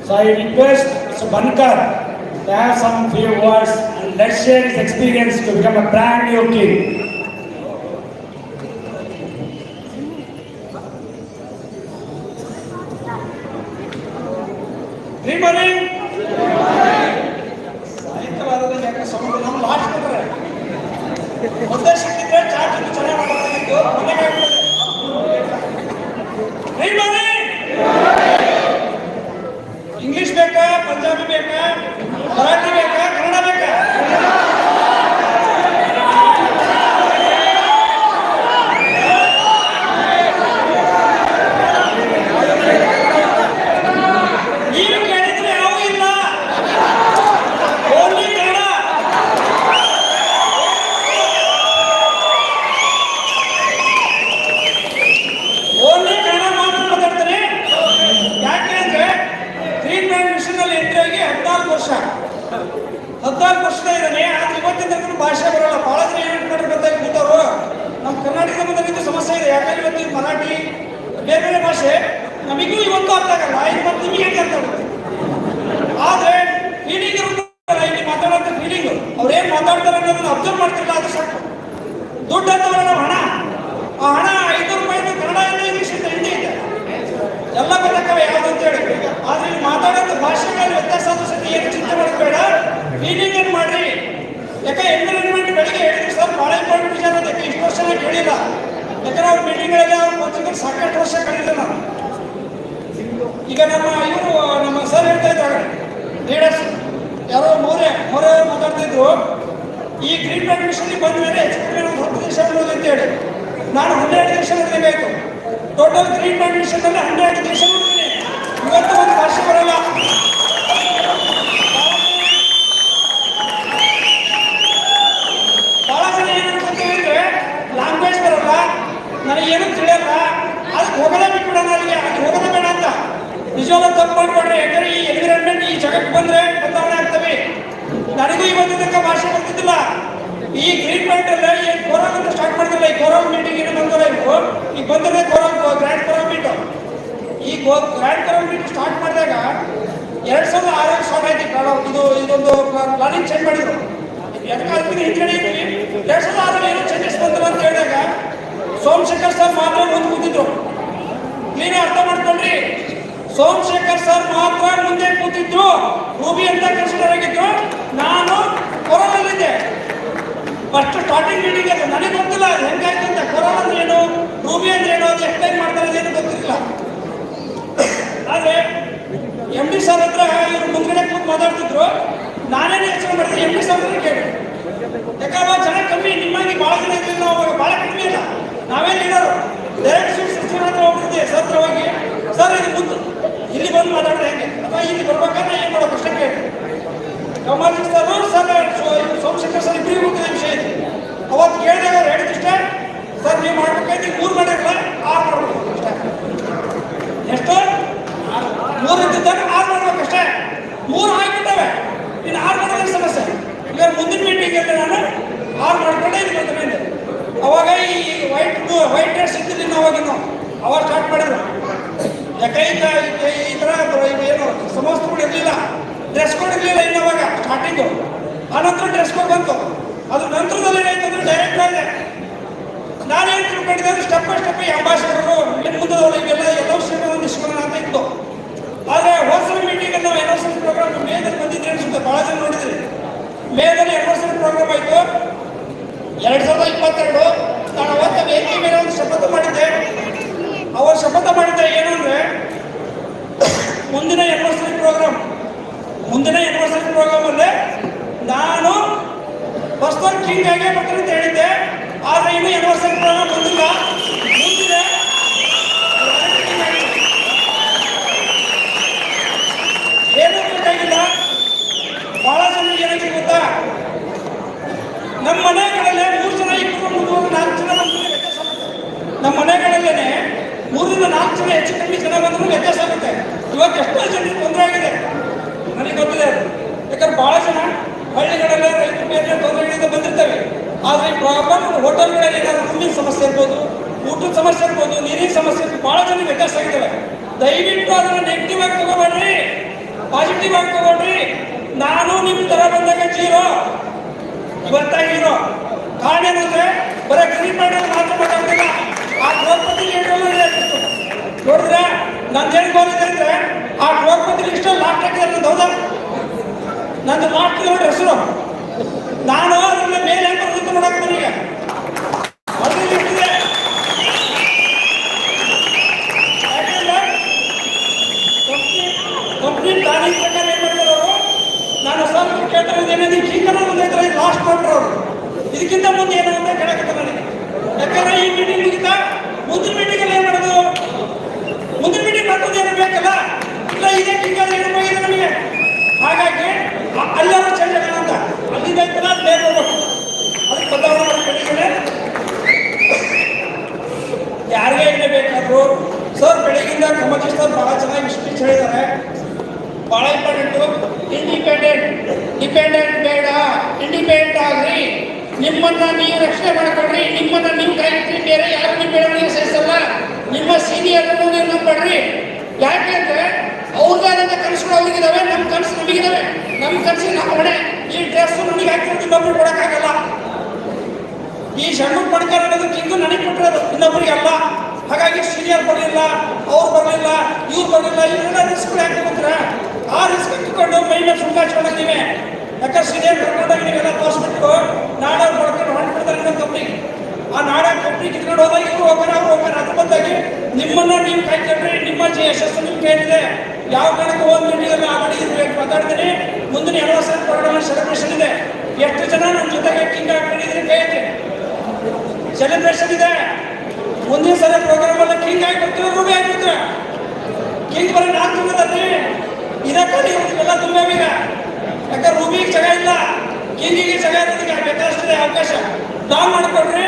So I request Mr. Bankar to have some few words and let's share his experience to become a brand new king. Good morning. ಸಾಯಂಕಾಲದಲ್ಲಿ ಯಾಕೆ ಸಮುದ್ರ ನಮ್ಮ last ಕೊಟ್ಟರೆ ಒಂದೇ ಸಿಕ್ಕಿದ್ರೆ charge ಚೆನ್ನಾಗಿ ಮಾಡಬೇಕಾಗಿತ್ತು ಮನೆಗೆ ಇಂಗ್ಲಿಷ್ ಬೇಕಾ ಪಂಜಾಬಿ ಬೇಕಾ ಮರಾಠಿ ಬೇಕಾ ಕನ್ನಡ ಬೇಕಾ ನೀವು ಕೇಳಿದ್ರೆ ಯಾವೂ ಇಲ್ಲ ಓನ್ಲಿ ಕನ್ನಡ ಓನ್ಲಿ ಕನ್ನಡ ಮಾತ್ರ ಮಾತಾಡ್ತಾರೆ. ಯಾಕೆ ಅಂದ್ರೆ ಗ್ರೀನ್ ಮ್ಯಾನ್ ಮಿಷನ್ ಅಲ್ಲಿ ಎಂಟ್ರಿ ಆಗಿ 14 ವರ್ಷದ ಇದ್ದಾನೆ. ಆದ್ರೆ ಇವತ್ತಿನ ತನಕ ಭಾಷೆ ಬರೋಲ್ಲ. ಬಹಳ ಜನ ಏನ್ ಮಾಡ್ಬೇಕಾಗಿ ಕೂತವರು ನಮ್ಮ ಕರ್ನಾಟಕದ ಬಂದಿದ್ದು ಸಮಸ್ಯೆ ಇದೆ. ಯಾಕಂದ್ರೆ ಇವತ್ತು ಮರಾಠಿ ಬೇರೆ ಬೇರೆ ಭಾಷೆ ನಮಗೂ ಇವತ್ತು ಅರ್ಥ ಆಗಲ್ಲ. ಇವತ್ತು ನಿಮಗೆ ಹೇಗೆ ಅರ್ಥ ಆಗುತ್ತೆ? ಆದ್ರೆ ಫೀಲಿಂಗ್ ಇರುತ್ತಲ್ಲ, ಇಲ್ಲಿ ಮಾತಾಡೋಂಥ ಫೀಲಿಂಗ್, ಅವ್ರು ಏನ್ ಮಾತಾಡ್ತಾರೆ ಅನ್ನೋದನ್ನ ಅಬ್ಸರ್ವ್ ಮಾಡ್ತಿಲ್ಲ. ಅದು ಸಾಕು. ದುಡ್ಡು ಅಂತವಲ್ಲ ನಾವು ಹಣ, ಆ ಹಣ 5 ರೂಪಾಯಿದು ಕನ್ನಡ ಇದೆ, ಇಂಗ್ಲಿಷ್ ಇದೆ, ಹಿಂದಿ ಇದೆ, ಎಲ್ಲ ಗೊತ್ತಾಗವೆ ಯಾವ್ದು ಅಂತ ಹೇಳಿ. ಆದ್ರೆ ಇಲ್ಲಿ ಮಾತಾಡೋಂಥ ಭಾಷೆಗಳಲ್ಲಿ ವ್ಯತ್ಯಾಸ ಆದ್ರೂ ಸತಿ ಏನು ಚಿಂತೆ ಮಾಡೋದು ಬೇಡ. ಫೀಲಿಂಗ್ ಏನ್ ಮಾಡ್ರಿ. ಯಾಕೆ ಎನ್ವಿರಾನ್ಮೆಂಟ್ ಬೆಳಿಗ್ಗೆ ಹೇಳಿದ್ರು ಸರ್ ಬಹಳ ಇಂಪಾರ್ಟೆಂಟ್ ವಿಚಾರ. ಯಾಕೆ ಇಷ್ಟು ವರ್ಷ ಕೇಳಿಲ್ಲ. ಯಾಕಂದ್ರೆ ಅವ್ರ ಮೀಟಿಂಗ್ಗಳಲ್ಲಿ ಅವ್ರ ಕೋಚಿಂಗ್ ಸಾಕಷ್ಟು ವರ್ಷ ಕಳೆದಿಲ್ಲ ನಾನು. ಈಗ ನಮ್ಮ ಸರ್ ಹೇಳ್ತಾ ಇದ್ದಾರೆ, ಲೀಡರ್ಸ್ ಯಾರೋ ಮೋರೆ ಮಾತಾಡ್ತಿದ್ರು, ಈ ಗ್ರೀನ್ ಮ್ಯಾನ್ ಮಿಷನ್ ಬಂದ ಮೇಲೆ ಹೆಚ್ಚು ಕಡಿಮೆ 10 ದೇಶ ಬರೋದು ಅಂತ ಹೇಳಿ. ನಾನು 12 ದೇಶ ನೋಡಬೇಕಾಯ್ತು. ಟೋಟಲ್ ಗ್ರೀನ್ ಮ್ಯಾನ್ ಮಿಷನ್ ಅಲ್ಲಿ 12 ದೇಶ ನೋಡ್ತೀನಿ. ಇವತ್ತು ಒಂದು ಭಾಷೆ ಬರಲ್ಲ. ಬಹಳ ಜನ ಏನು ಅನ್ಕೊಂತೀವಿ ಅಂದ್ರೆ ಲ್ಯಾಂಗ್ವೇಜ್ ಬರಲ್ಲ, ನನಗೇನು ತಿಳಿಯಲ್ಲ, ಅದಕ್ಕೆ ಹೋಗೋದೇ ಬಿಟ್ಬಿಡೋಣ, ಅಲ್ಲಿಗೆ ಹೋಗೋದೇ ಬೇಡ ಅಂತ. ನಿಜವಾಗ್ಲೂ ತಪ್ಪು ಮಾಡ್ಕೊಂಡ್ರೆ. ಯಾಕಂದ್ರೆ ಈ ಎನ್ವಿರಾನ್ಮೆಂಟ್ ಈ ಜಗಕ್ಕೆ ಬಂದ್ರೆ ಬದಲಾವಣೆ ಆಗ್ತವೆ. ನನಗೂ ಇವತ್ತು ತನಕ ಭಾಷೆ ಬರ್ತಿದ್ದಿಲ್ಲ. ಈ ಗ್ರೀನ್ ಮ್ಯಾನ್ ಅಲ್ಲ ಈ ಕೋರಲ್ ಅಂತ ಸ್ಟಾರ್ಟ್ ಮಾಡಿದ್ರಲ್ಲ, ಈ ಕೋರಲ್ ಮೀಟಿಂಗ್ ಏನು ಬಂದಲ್ಲ, ಈಗ ಬಂದ್ರೆ ಕೋರಲ್ ಗ್ರ್ಯಾಂಡ್ ಕೋರಲ್ ಮೀಟ್. ಈ ಗ್ರ್ಯಾಂಡ್ ಕೋರಲ್ ಮೀಟ್ ಸ್ಟಾರ್ಟ್ ಮಾಡಿದಾಗ 2006 ಸ್ಟಾರ್ಟ್ ಆಯ್ತು. ಇದೊಂದು ಪ್ಲಾನಿಂಗ್ ಚೇಂಜ್ ಮಾಡಿದ್ರು. ಎದಕ್ಕೆ ಹಿಂದ್ಗಡೆ ಇದ್ವಿ. 2006 ಏನೋ ಚೇಂಜಸ್ ಬಂದಿಲ್ಲ ಅಂತ ಹೇಳಿದಾಗ ಸೋಮಶೇಖರ್ ಸರ್ ಮಾತ್ರ ಮುಂದೆ ಕೂತಿದ್ರು. ಕ್ಲೀನ್ ಅರ್ಥ ಮಾಡ್ಕೊಂಡ್ರಿ. ಸೋಮಶೇಖರ್ ಸರ್ ಮಾತ್ರ ಮುಂದೆ ಕೂತಿದ್ರು. ರೂಬಿ ಅಂತ ಕನ್ಸಿಡರ್ ಆಗಿದ್ರು. ನಾನು ಕೊರೋನಲ್ಲಿದ್ದೆ. ಫಸ್ಟ್ ಸ್ಟಾರ್ಟಿಂಗ್ ಮೀಟಿಂಗ್ ಅದು ನನಗೆ ಗೊತ್ತಿಲ್ಲ ಅದು ಹೆಂಗಾಯ್ತು ಅಂತ. ಕೊರೋನಾ ಅಂದ್ರೆ ಏನು, ರೂಬಿ ಅಂದ್ರೆ ಏನು, ಅದು ಎಕ್ಸ್ಪ್ಲೈನ್ ಮಾಡ್ತಾರೆ ಏನು ಗೊತ್ತಿರಲಿಲ್ಲ. ಆದ್ರೆ MD ಸರ್ ಹತ್ರ ಇವರು ಮುಂದ್ಗಡೆ ಕೂತು ಮಾತಾಡ್ತಿದ್ರು. ನಾನೇನು ಯೋಚನೆ ಮಾಡಿದ್ರೆ MD ಸರ್ ಹತ್ರ ಕೇಳಿ. ಯಾಕಂದ್ರೆ ಜನ ಕಮ್ಮಿ, ನಿಮ್ಮಾಗಿ ಭಾಳ ಜನ ಇದ್ದಿಲ್ಲ, ನಾವು ಭಾಳ ಕಮ್ಮಿ ಇಲ್ಲ, ನಾವೇ ಲೀಡರು. ಡೈರೆಕ್ಟ್ ಸಿಸ್ಟರ್ ಹತ್ರ ಹೋಗ್ತಿದ್ದೆ ಸರ್ ಹತ್ರ ಹೋಗಿ, ಸರ್ ಇದು ಮುಂದೆ ಇಲ್ಲಿ ಬಂದು ಮಾತಾಡಿದ್ರೆ ಹೆಂಗೆ, ಅಥವಾ ಇಲ್ಲಿ ಬರ್ಬೇಕಾದ್ರೆ ಏನು ಮಾಡೋ ಪ್ರಶ್ನೆ ಕೇಳಿ. ಕಮಲ್ ಸರ್ ಸೋಮಶೇಖರ್ ಸರ್ ಇಬ್ಬರಿಗೂ ಗೊತ್ತಿದೆ ವಿಷಯ ಇದೆ. ಅವತ್ತು ಕೇಳಿದಾಗ ಅವ್ರು ಹೇಳಿದಿಷ್ಟೇ, ಸರ್ ನೀವು ಮಾಡ್ಬೇಕಾದ್ರೆ 3 ಮಾಡಿರಲ್ಲ 6 ಮಾಡ್ಬೇಕು ಅಷ್ಟೇ. ಎಷ್ಟು 3 ಇದ್ದಿದ್ದಾಗ 6 ಮಾಡ್ಬೇಕಷ್ಟೇ. 3 ಆಗಿಬಿಟ್ಟವೆ, ಇನ್ನು 6 ಮಾಡೋದೇ ಸಮಸ್ಯೆ. ಈಗ ಮುಂದಿನ ಮೀಟಿಂಗಲ್ಲಿ ನಾನು 6 ಮಾಡ್ಕೊಂಡೆ ಇದು ಬಂದ. ಅವಾಗ ಈ ವೈಟ್ ಡ್ರೆಸ್ ಇದ್ದಿಲ್ಲ ಅವಾಗ ಸ್ಟಾರ್ಟ್ ಮಾಡಿದ್ರು. ಯಾಕೆ ಈ ಥರ ಏನು ಸಮವಸ್ತ್ರಗಳು ಇರಲಿಲ್ಲ, ಡ್ರೆಸ್ ಕೋಡ್ ಇರಲಿಲ್ಲ ಇನ್ನು ಅವಾಗ ಸ್ಟಾರ್ಟಿಂಗು. ಆನಂತರ ಡ್ರೆಸ್ ಕೋಡ್ ಬಂತು. ಅದ್ರ ನಂತರದಲ್ಲಿ ಏನಾಯ್ತು ಅಂದ್ರೆ ಡೈರೆಕ್ಟ್ ಆಗಿದೆ. ನಾನೇನು ತಿಳ್ಕೊಂಡಿದ್ದೆ ಅಂದ್ರೆ ಸ್ಟೆಪ್ ಬೈ ಸ್ಟೆಪ್ ಅಂಬಾಸಿಡರು ಮುಂದದವರು ಇವೆಲ್ಲ ಒಂದು ಇಸ್ಕೊಳ್ಳೋಣ ಅಂತ ಇತ್ತು. ಆದರೆ ಹೋದ್ಸಲ ಮೀಟಿಂಗಲ್ಲಿ ನಾವು ಎನ್ವರ್ಸರಿ ಪ್ರೋಗ್ರಾಮ್ ಮೇದಲ್ಲಿ ಬಂದಿದ್ರೆ ಅನ್ಸುತ್ತೆ, ಭಾಳ ಜನ ನೋಡಿದ್ರಿ. ಮೇದಲ್ಲಿ ಎನ್ವರ್ಸರಿ ಪ್ರೋಗ್ರಾಮ್ ಆಯಿತು 2022. ನಾನು ಅವತ್ತು ವೇದಿಕೆ ಮೇಲೆ ಒಂದು ಶಪಥ ಮಾಡಿದ್ದೆ. ಅವರು ಶಪಥ ಮಾಡಿದ್ದೆ ಏನು ಅಂದರೆ, ಮುಂದಿನ ಎನ್ವರ್ಸರಿ ಪ್ರೋಗ್ರಾಮ್ ಅಲ್ಲೇ ನಾನು ಪರ್ಸನಲ್ ಕಿಂಗ್ ಆಗೇ ಬರ್ತೀನಿ ಅಂತ ಹೇಳಿದ್ದೆ. ಆದರೆ ಇನ್ನೂ ಎನ್ವರ್ಸರಿ ಪ್ರೋಗ್ರಾಮ್ ಬಂದಿಲ್ಲ, ಮುಂದಿದೆ. ಏನೂ ಬೇಕಾಗಿಲ್ಲ. ಭಾಳ ಜನ ಏನಾಗಿದೆ ಗೊತ್ತಾ, ನಮ್ಮ ಮನೆಗಳಲ್ಲೇ 3 ಜನ 2 3 4 ಜನ ಬಂದ್ರೆ ವ್ಯತ್ಯಾಸ ಆಗುತ್ತೆ. ನಮ್ಮ ಮನೆಗಳಲ್ಲೇ 3 ರಿಂದ 4 ಜನ ಹೆಚ್ಚು ಕಮ್ಮಿ ಜನ ಬಂದರೂ ವ್ಯತ್ಯಾಸ ಆಗುತ್ತೆ. ಇವತ್ತು ಎಷ್ಟೋ ಜನರಿಗೆ ತೊಂದರೆ ಆಗಿದೆ, ನನಗೆ ಗೊತ್ತಿದೆ. ಯಾಕಂದ್ರೆ ಭಾಳ ಜನ ಹಳ್ಳಿಗಳೆಲ್ಲ ರೈತರು ಬೇರೆ ತೊಂದರೆಗಳಿಂದ ಬಂದಿರ್ತವೆ. ಆದರೆ ಈ ಪ್ರಾಬ್ಲಮ್ ಹೋಟೆಲ್ಗಳಲ್ಲಿ ಏನಾದರೂ ರೂಮಿನ ಸಮಸ್ಯೆ ಇರ್ಬೋದು, ಊಟದ ಸಮಸ್ಯೆ ಇರ್ಬೋದು, ನೀರಿನ ಸಮಸ್ಯೆ ಇರ್ಬೋದು, ಭಾಳ ಜನ ವ್ಯತ್ಯಾಸ ಆಗಿದ್ದಾವೆ. ದಯವಿಟ್ಟು ಅದನ್ನು ನೆಗೆಟಿವ್ ಆಗಿ ತಗೋಬೇಡ್ರಿ. ಪಾಸಿಟಿವ್ ಆಗಿ ತಗೊಂಡ್ರಿ. ನಾನು ನಿಮ್ಮ ತರ ಬಂದಾಗ ಜೀರೋ, ಇವತ್ತ ಹೀರೋ. ಕಾರಣ ಏನಂದ್ರೆ ಬರೀ ಗ್ರೀನ್ ಮಾಡೋದು ಮಾತ್ರ ಮಾತಾಡ್ತಿಲ್ಲ. ಆ ದ್ರೌಪದಿ ನೋಡಿದ್ರೆ ನಂದೇನು ಗೋಲಿದೆ ಅಂದ್ರೆ ಆ ದ್ರೌಪದಿ ಇಷ್ಟ ಲಾಸ್ಟ್ ಹಾಕಿದ್ರೆ ಹೌದಾ, ನಂದು ಲಾಸ್ಟ್ ನೋಡಿ ಹೆಸರು. ನಾನು ಅದನ್ನ ಮೇಲೆ ಬರೋದಕ್ಕೆ ನೋಡಾಕ್ತೀನಿ. ಈಗ ಅಲ್ಲಿ ಇಟ್ಟಿದೆ ಕಂಪ್ನಿ ಪ್ಲಾನಿಂಗ್ ಪ್ರಕಾರ ಏನ್ ಮಾಡ್ತಾರೆ ಅವರು. ನಾನು ಸ್ವಲ್ಪ ಕೇಳ್ತಾರೆ ಏನೇನು ಚೀಕನ ಒಂದೈತ್ರ ಲಾಸ್ಟ್ ಮಾಡ್ರು ಅವರು. ಇದಕ್ಕಿಂತ ಮುಂದೆ ಏನು ಅಂತ ಕೇಳಕತ್ತ ನನಗೆ. ಯಾಕಂದ್ರೆ ಈ ಮೀಟಿಂಗ್ ಮುಗಿತಾ ಮುಂದಿನ ಮೀಟಿಂಗ್ ಅಲ್ಲಿ ಏನ್ ಮಾಡೋದು, ಮುಂದಿನ ಮೀಟಿಂಗ್ ಮಾಡ್ಕೊಂಡು ಏನು ಬೇಕಲ್ಲ. ಇಲ್ಲ ಇದೇ ಕಿಂಗಲ್ ಏನು ಹೋಗಿದೆ ನಮಗೆ. ಹಾಗಾಗಿ ಅಲ್ಲಾರು ಚೇಂಜ್ ಆಗಲ್ಲ ಅಂತ ಅಲ್ಲಿಂದ ಬೇರೆ ಹೋಗ್ಬೇಕು. ಅದಕ್ಕೆ ಬದಲಾವಣೆ ಮಾಡಿಕೊಂಡಿದ್ದೇನೆ. ಯಾರಿಗೆ ಏನೇ ಬೇಕಾದ್ರು ಸರ್ ಬೆಳಗಿಂದ ಕಮಲ್ ಸರ್ ಬಹಳ ಚೆನ್ನಾಗಿ ಸ್ಪೀಚ್ ಹೇಳಿದ್ದಾರೆ. ಬಹಳ ಇಂಪಾರ್ಟೆಂಟು. ಡಿಪೆಂಡೆಂಟ್ ಬೇಡ, ಇಂಡಿಪೆಂಡೆಂಟ್ ಆಗ್ರಿ. ನಿಮ್ಮನ್ನ ನೀವು ರಕ್ಷಣೆ ಮಾಡ್ಕೊಡ್ರಿ, ನಿಮ್ಮನ್ನ ನೀವು ಕಾಯ್ತೀರಿ. ಬೇರೆ ಯಾರು ನಿಮ್ಮ ಬೆಳವಣಿಗೆ ಸಹಿಸಲ್ಲ. ನಿಮ್ಮ ಸೀನಿಯರ್ ನೀವು ನಂಬಡ್ರಿ. ಯಾಕೆಂದ್ರೆ ಅವ್ರಿಗಾದಂತ ಕನಸುಗಳು ಅವ್ರಿಗಿದಾವೆ, ನಮ್ಮ ಕನಸು ನಮಗಿದಾವೆ. ನಮ್ಮ ಕನಸಿಗೆ ನಾವು ಹೊಣೆ. ಈ ಡ್ರೆಸ್ ನನಗೆ ಹಾಕಿರೋದು ಇನ್ನೊಬ್ರಿಗೆ ಕೊಡಕ್ಕಾಗಲ್ಲ. ಈ ಷಣ್ಮುಖ ಪಡ್ಕರ್ ಅನ್ನೋದಕ್ಕೆ ಇಂದು ನನಗೆ ಕೊಟ್ಟಿರೋದು, ಇನ್ನೊಬ್ಬರಿಗೆ ಅಲ್ಲ. ಹಾಗಾಗಿ ಸೀನಿಯರ್ ಬರಲಿಲ್ಲ, ಅವ್ರು ಬರಲಿಲ್ಲ, ಇವ್ರು ಬರಲಿಲ್ಲ, ಇವರೆಲ್ಲ ರಿಸ್ಕ್ ಯಾಕೆ ಬಂದ್ರೆ ಆ ರಿಸ್ಕ್ ತಗೊಂಡು ಮೈ ಮೇಲೆ ಸುಂಕ ಹಚ್ಕೊಂಡಾಗ ನೀವೇ. ಯಾಕಂದ್ರೆ ಸೀನಿಯರ್ ಕರ್ಕೊಂಡಾಗ ನೀವೆಲ್ಲ ತೋರಿಸ್ಬಿಟ್ಟು ನಾಡವ್ರು ಮಾಡ್ಕೊಂಡು ಹೊಂಟ್ಬಿಡ್ತಾರೆ ಇನ್ನೊಂದು ಕಂಪ್ನಿಗೆ. ಆ ನಾಡ ಕಂಪ್ನಿ ಕಿತ್ಕೊಂಡು ಹೋದಾಗ ಇವ್ರು ಹೋಗ್ತಾರೆ, ಅವ್ರು ಹೋಗ್ತಾರೆ. ಅದ್ರ ಬಂದಾಗಿ ನಿಮ್ಮನ್ನ ನೀವು ಕಾಯ್ಕೊಂಡ್ರೆ ನಿಮ್ಮ ಯಶಸ್ಸು ನಿಮ್ಗೆ ಕೇಳಿದೆ. ಯಾವ ಕಾರಣಕ್ಕೂ ಒಂದು ಮೀಟಿಂಗಲ್ಲಿ ಆ ಮಾಡಿ ಮಾತಾಡ್ತೀನಿ. ಮುಂದಿನ ಆನಿವರ್ಸರಿ ಪ್ರೋಗ್ರಾಮ್ ಸೆಲೆಬ್ರೇಷನ್ ಇದೆ. ಎಷ್ಟು ಜನ ನಮ್ಮ ಜೊತೆಗೆ ಕಿಂಗ್ ಹಾಕೊಂಡಿದ್ರೆ ಕೈ ಐತೆ. ಸೆಲೆಬ್ರೇಷನ್ ಇದೆ. ಮುಂದಿನ ಸಲ ಪ್ರೋಗ್ರಾಮ್ ಅಲ್ಲ ಕಿಂಗ್ ಆಗಿ ಬರ್ತೀವಿ, ರೂಬಿ ಆಗಿರ್ತೀವಿ. ಕಿಂಗ್ ಬರೀ ನಾನು ತುಂಬಿದ್ರಿ ಇದಕ್ಕೆ ಇವೆಲ್ಲ ತುಂಬೇವೀಗ. ಯಾಕಂದ್ರೆ ರೂಬಿಗೆ ಜಾಗ ಇಲ್ಲ, ಕಿಂಗಿಗೆ ಜಾಗ ಇರೋದಕ್ಕೆ ಬೇಕಾದಷ್ಟಿದೆ ಅವಕಾಶ. ನಾವು ಮಾಡ್ಕೊಂಡ್ರಿ.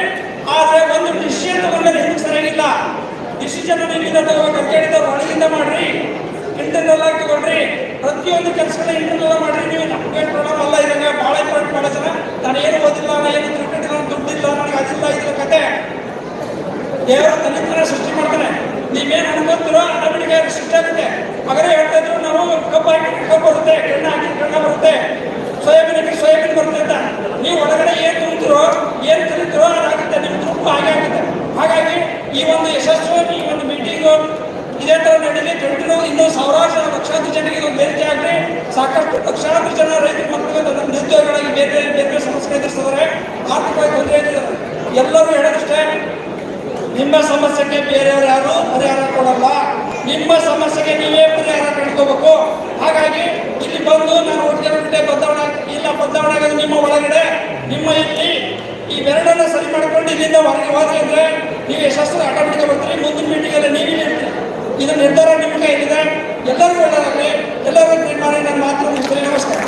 ಆದ್ರೆ ಒಂದು ಡಿಸಿಷನ್ ತಗೊಂಡ್ರೆ ಹಿಂದೆ ಸರಿಯಾಗಿಲ್ಲ. ಡಿಸಿಷನ್ ನಿಮ್ಮಿಂದ ತಗೋಬೇಕು ಅಂತ ಹೇಳಿದವ್ರು ಒಳಗಿಂದ ಮಾಡ್ರಿ. ಇಂಟರ್ನಲ್ ಆಗಿ ತಗೊಂಡ್ರಿ. ಪ್ರತಿಯೊಂದು ಕೆಲಸಗಳನ್ನ ಇಂಟರ್ನಲ್ ಮಾಡ್ರಿ. ನೀವು ಅಪ್ಡೇಟ್ ಪ್ರೋಗ್ರಾಮ್ ಅಲ್ಲ ಇರಂಗ ಭಾಳ ಇಂಪಾರ್ಟೆಂಟ್ ಮಾಡೋ ಜನ ನಾನು ಏನು ಓದಿಲ್ಲ, ನಾನು ಏನು ತಿಳ್ಕೊಂಡಿಲ್ಲ, ದುಡ್ಡಿಲ್ಲ, ನನಗೆ ಅದಿಲ್ಲ, ಇದ್ರ ಕತೆ. ದೇವರು ತನಿಖರ ಸೃಷ್ಟಿ ಮಾಡ್ತಾನೆ. ನೀವೇನು ಅನ್ಕೋತಿರೋ ಆಟೋಮೆಟಿಕ್ ಸೃಷ್ಟಿ ಆಗುತ್ತೆ. ಮಗರೇ ಹೇಳ್ತಾ ಇದ್ರು ನಾವು ಕಬ್ಬು ಹಾಕಿ ಕಬ್ಬು ಬರುತ್ತೆ, ಕಣ್ಣ ಹಾಕಿ ಕಣ್ಣ ಬರುತ್ತೆ, ಸೋಯಾಬೀನ್ ಹಾಕಿ ಸೋಯಾಬೀನ್ ಬರುತ್ತೆ ಅಂತ. ನೀವು ಒಳಗಡೆ ಏನು ತುಂಬ್ತಿರೋ ಏನು ಕಲಿತಿರೋ ಅದಾಗುತ್ತೆ, ನಿಮ್ಮ ತುಪ್ಪ ಹಾಗೆ ಆಗುತ್ತೆ. ಹಾಗಾಗಿ ಈ ಒಂದು ಯಶಸ್ಸು, ಈ ಒಂದು ಮೀಟಿಂಗು ಇದೇ ಥರ ನಡೀಲಿ. ಕಂಟಿನ್ಯೂ ಇನ್ನೂ ಸಾವಿರಾರು ಜನ, ಲಕ್ಷಾಂತರ ಜನರಿಗೆ ಇದೊಂದು ವೇದಿಕೆ ಆಗಲಿ. ಸಾಕಷ್ಟು ಲಕ್ಷಾಂತರ ಜನ ರೈತರ ಮಕ್ಕಳಿಗೆ ನಿರುದ್ಯೋಗಿಗಳಾಗಿ ಬೇರೆ ಬೇರೆ ಸಮಸ್ಯೆ ಎದುರಿಸಿದರೆ, ಆರ್ಥಿಕವಾಗಿ ತೊಂದರೆ ಇದ್ದಾರೆ. ಎಲ್ಲರೂ ಹೇಳೋದಷ್ಟೇ, ನಿಮ್ಮ ಸಮಸ್ಯೆಗೆ ಬೇರೆಯವರು ಯಾರು ಪರಿಹಾರ ಕೊಡಲ್ಲ. ನಿಮ್ಮ ಸಮಸ್ಯೆಗೆ ನೀವೇ ಪರಿಹಾರ ಕಂಡುಕೋಬೇಕು. ಹಾಗಾಗಿ ಇಲ್ಲಿ ಬಂದು ನಾನು ಒಟ್ಟಿಗೆ ಬದಲಾವಣೆ ಇಲ್ಲ, ಬದಲಾವಣೆ ಆಗೋದು ನಿಮ್ಮ ಒಳಗಡೆ, ನಿಮ್ಮ ಇಲ್ಲಿ ಈ ಬೆರಡನ್ನು ಸರಿ ಮಾಡ್ಕೊಂಡು ಇಲ್ಲಿಂದ ಹೊರಗೆ ಹೋದ್ರೆ ಅಂದ್ರೆ ನೀವು ಯಶಸ್ಸು ಆಟೋಮೆಟಿಕ್ ಬರ್ತೀರಿ. ಮುಂದಿನ ಮೀಟಿಂಗಲ್ಲಿ ನೀವೇ ಇರ್ತೀರಿ. ಇದು ನಿರ್ಧಾರ ನಿಮ್ಮ ಕೈಲಿದೆ. ಎಲ್ಲರಿಗೂ ಒಳ್ಳೆಯದಾಗಲಿ. ಎಲ್ಲರಿಗೂ ಮಾಡಿ ನನ್ನ ಮಾತು ಮುಗಿಸ್ತೀನಿ. ನಮಸ್ಕಾರ.